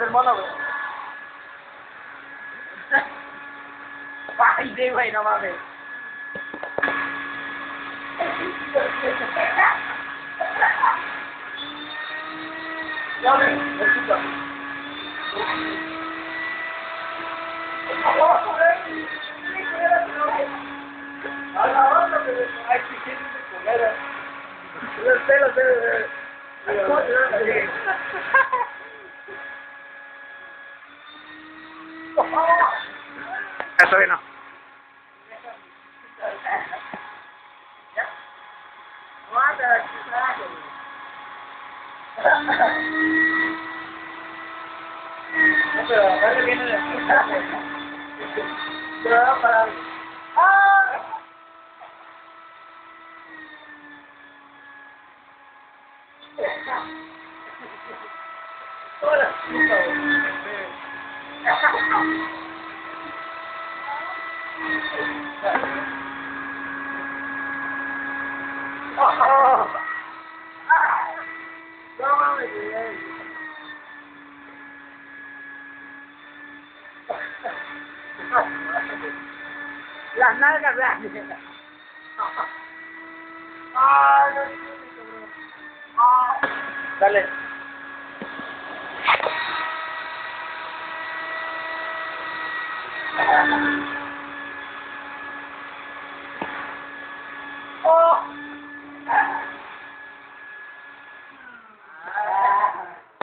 hacer mono, güey. Ay, sí, güey, no mames. Ya, güey, escucha. A la onda, pero hay que quieres comer. Lo sé. Eso bien, no. No, pero dale bien en la pero va a parar. ¡Ah! Toda la puta, no mames, güey. Las nalgas grandes. Ah, no, dale.